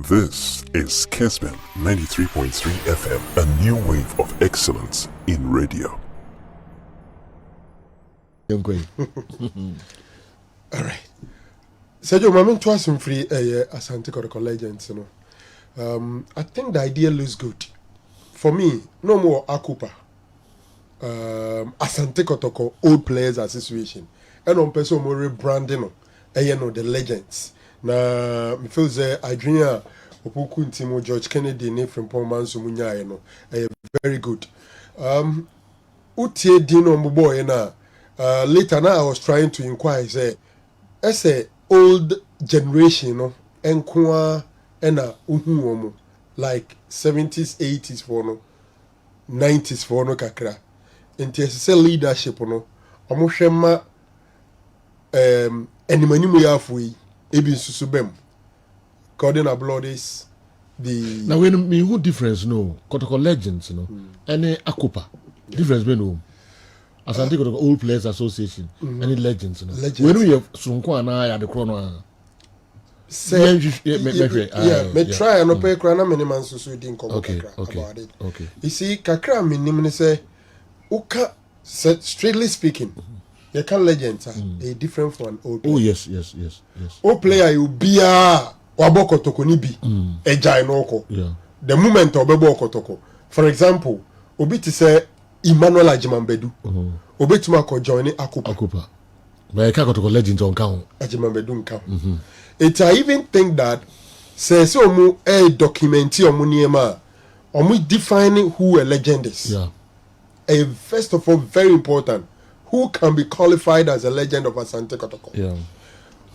This is Kessben 93.3 FM, a new wave of excellence in radio. All right. Sergio, I'm to us free Asante Kotoko Legends, you know. I think the idea looks good. For me, no more Akupa. Asante Kotoko Old Players Association. And on person more rebranding, you know, the legends. Na me feel say Adrian Opoku Ntimo George Kennedy ne from Pomanso Munya, you know, very good. Utie Dino Muboy na later now I was trying to inquire say as a old generation no enkwa ena uhu like 70s 80s for no 90s for no kakra enti ese leadership no omo hwema enimanimu yafu yi ebi susu bem according to bloodies the now when me who difference no Kotoko Legends you know any Akupa difference be no Asante Kotoko Old Players Association any legends you know when we have sunko ana ya de krono say me try and pay krana many man susu din come about it okay you see kakra minim ne say uka strictly speaking you can legends are a different from old player. Oh yes old player you bia wabo Kotoko ni bi ejai no ko the moment obebo Kotoko for example obi ti say Emmanuel Ajimambedu obetuma ko join Akupa but I can't Kotoko Legends on count Ajimambedu nka it I even think that say omu documenti omu niema omu defining who a legend is first of all very important who can be qualified as a legend of Asante Kotoko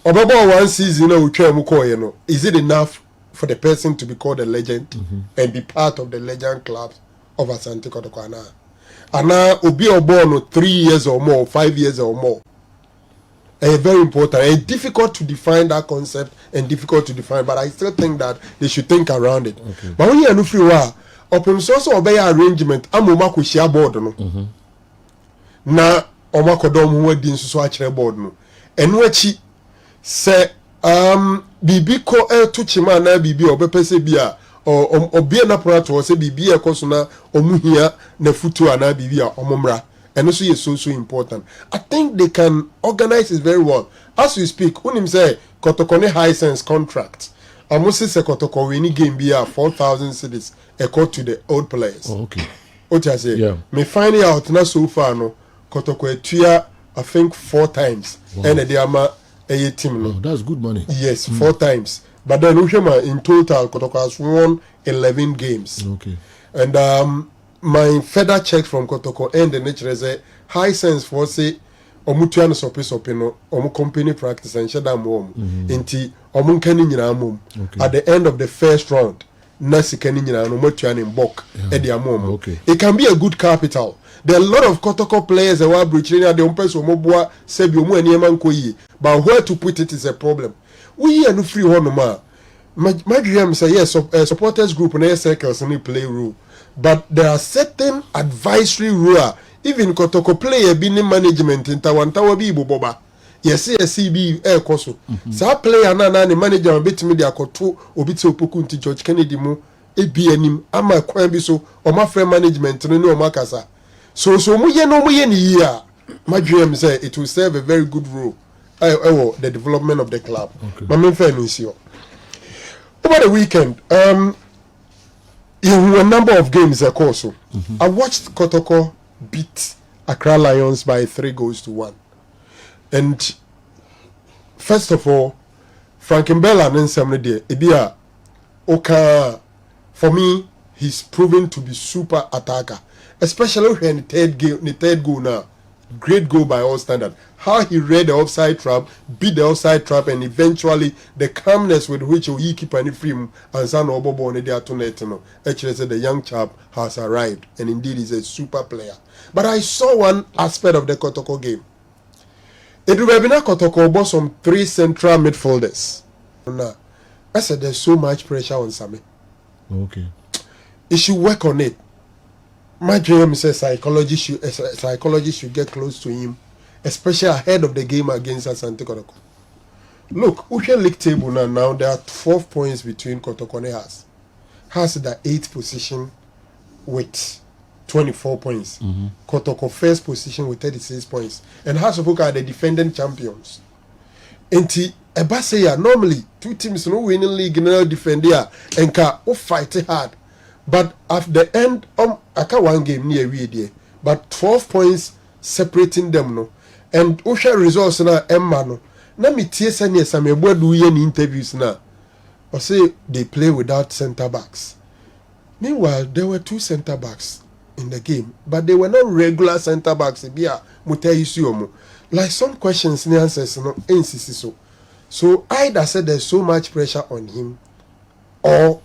Obabo one season you know is it enough for the person to be called a legend and be part of the legend club of Asante Kotoko ana obi oborn 3 years or more 5 years or more very important and difficult to define that concept and difficult to define but I still think that they should think around it but when you no free wa open source obey arrangement amoma ko share board no na omakodom ho adi nso so a kire board no eno achi se bibi ko to chima na bibi obepese bia obie na prato se bibi e koso na omuhia na futu ana bibi a omomra and also is so important. I think they can organize it very well. As we speak, when him say Kotoko high sense contract, I must say Kotoko any game be 4,000 cedis equal to the old players. Oh, okay. What I say? Me finding out now so far no Kotoko tuya I think 4 times. And the ama a team no. Oh, that's good money. Yes, 4 times. But then in total Kotoko has won 11 games. Okay. And my further check from Kotoko and the nature say high sense for say omutua no sope no omu company practice and shada mom enti omu nkani nyina mom at the end of the first round na sikani nyina no motua in bulk e dia mom it can be a good capital. There are a lot of Kotoko players that were breaching at the umpers omoboa sebi omu aniema nkoyi but where to put it is a problem. We are no free one ma my dream say yes supporters group na circles ni play role. But there are certain advisory rules. Even Kotoko player being in management in Tawantawa bi boba. Yes, CB air koso. Sa player na manager bit me dia koto obiti opoku nti George Kennedy mu ebi anim ama kwan bi so o ma free management no o makasa. So mu ye ni here. My dream say it will serve a very good role. The development of the club. My main fan is here. Over the weekend, in a number of games, of course. I watched Kotoko beat Accra Lions by 3-1. And first of all, Franko and somebody there, Oka, for me, he's proven to be super attacker, especially when the third goal now. Great goal by all standard. How he read the offside trap, beat the offside trap, and eventually the calmness with which he keep any film and San Obobo on the Atonetino. Actually, said the young chap has arrived, and indeed is a super player. But I saw one aspect of the Kotoko game. It would have been a Kotoko bought some 3 central midfielders. I said there's so much pressure on Sami. Okay. He should work on it. My dream says psychology should get close to him, especially ahead of the game against Asante Kotoko. Look, Usha League table now there are 12 points between Kotoko and Has. Has the 8th position with 24 points. Kotoko first position with 36 points. And Has of are the defending champions. And Ebaseya, normally 2 teams no winning league now defend here and can fight hard. But at the end, I can't 1 game near we but 12 points separating them no. And Usha results na Emma no. Na me tie sani some do yen interviews na. Or say they play without center backs. Meanwhile, there were 2 center backs in the game, but they were not regular center backs. Like some questions and answers no insist so either said there's so much pressure on him, or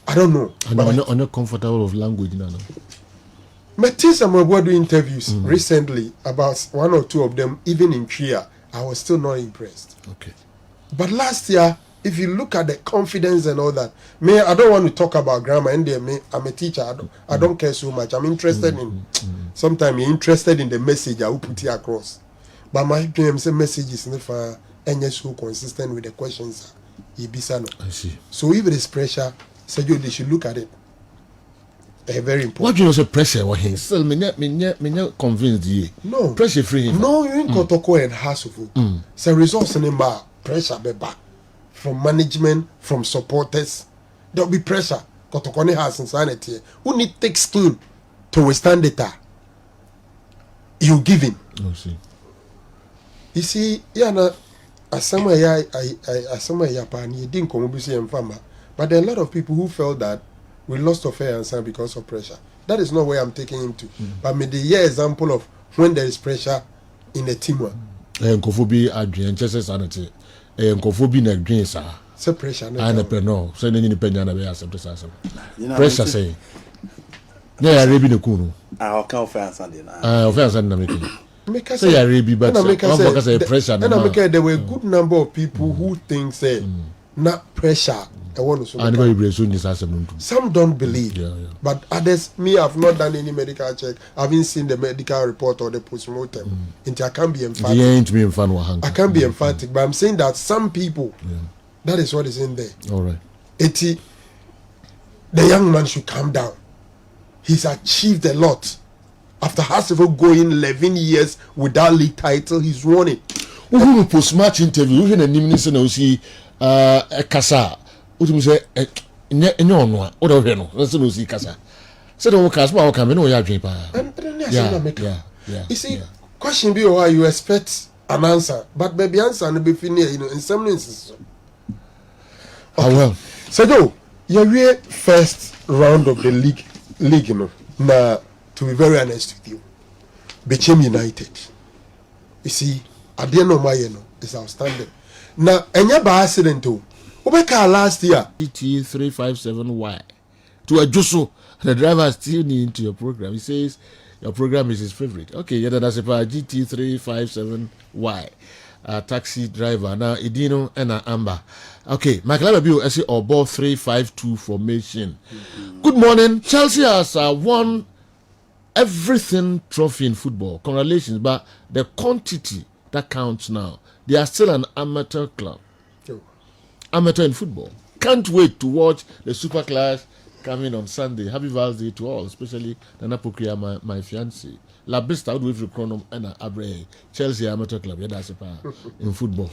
I don't know. I'm not comfortable with language now. Matisse do interviews recently about 1 or 2 of them, even in Tria. I was still not impressed. Okay. But last year, if you look at the confidence and all that, I don't want to talk about grammar. And I'm a teacher. I don't care so much. I'm interested in. Sometimes you're interested in the message I will put it across. But my message is never any so consistent with the questions. I see. So if it is pressure, they should look at it. They're very important. What do you say pressure? What he still me not convinced you. No pressure free. No, you ain't Kotoko and Hasufu. So results in pressure be back from management, from supporters. There'll be pressure. Kotoko has insanity. Who need thick skin to withstand it? You give him. Oh, see. You see, yeah, somewhere you didn't come and farmer. But there are a lot of people who felt that we lost a fair answer because of pressure. That is not where I'm taking him to. But me the year example of when there is pressure in a team. Nkofobi adwen chese sanity. Nkofobi na adwen sa. Say pressure no. No. Say ni penya na be accept sa. Pressure say. Yeah, ya rebi ne kunu. Okay, offense and na. Offense and na make. Say ya rebi but one say pressure. And there were a good number of people who think say not pressure. Some don't believe, but others, I've not done any medical check. I haven't seen the medical report or the postmortem. I can't be emphatic. I can't be emphatic, but I'm saying that some people, that is what is in there. All right. The young man should calm down. He's achieved a lot. After Hasselhoff going 11 years without league title, he's won it. Who post-match interview? Even a nimness and see Kasa. What you say? No, what do you know? Let's no see Kasa. So the workers, well, come in, yeah. You see, question be why you expect an answer, but baby answer and be finished, in some instances. Okay. Well. So, you're first round of the league, now, to be very honest with you, became United. You see, I didn't know it's outstanding. Now, and you're by accident too. Obeka last year. GT357Y. To adjust the driver still need into your program. He says your program is his favorite. Okay, yeah, that's a GT357Y. Taxi driver. Now, Idino and Amber. Okay, Michael Abiu, I say, ball 352 formation. Good morning. Chelsea has won everything trophy in football. Congratulations, but the quantity that counts now. They are still an amateur club. Amateur in football. Can't wait to watch the super class coming on Sunday. Happy Val's Day to all, especially Nana Pokria, my fiancée. La Besta would with Chronom and Abre. Chelsea amateur club. Yeah, that's a power in football.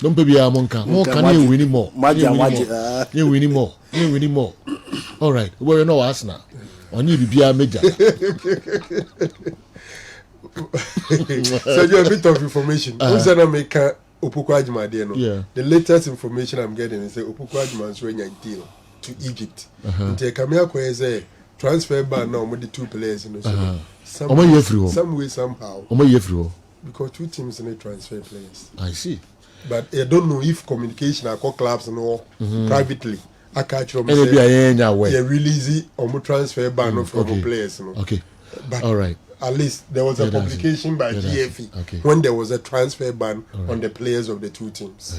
Don't be a monka. More can you win more? You win more. You win more. All right. Well, you know us now. On you be a major. So you have a bit of information. Who's gonna make the latest information I'm getting is that Opukwajima is running a deal to Egypt. Into Kamia is a transfer ban now with the 2 players in the some way, somehow. Because 2 teams need transfer players. I see. But I don't know if communication, I call clubs and all privately. I catch them. They're releasing or transfer ban from players. Okay. But all right. At least there was a publication by GFE when there was a transfer ban on the players of the 2 teams.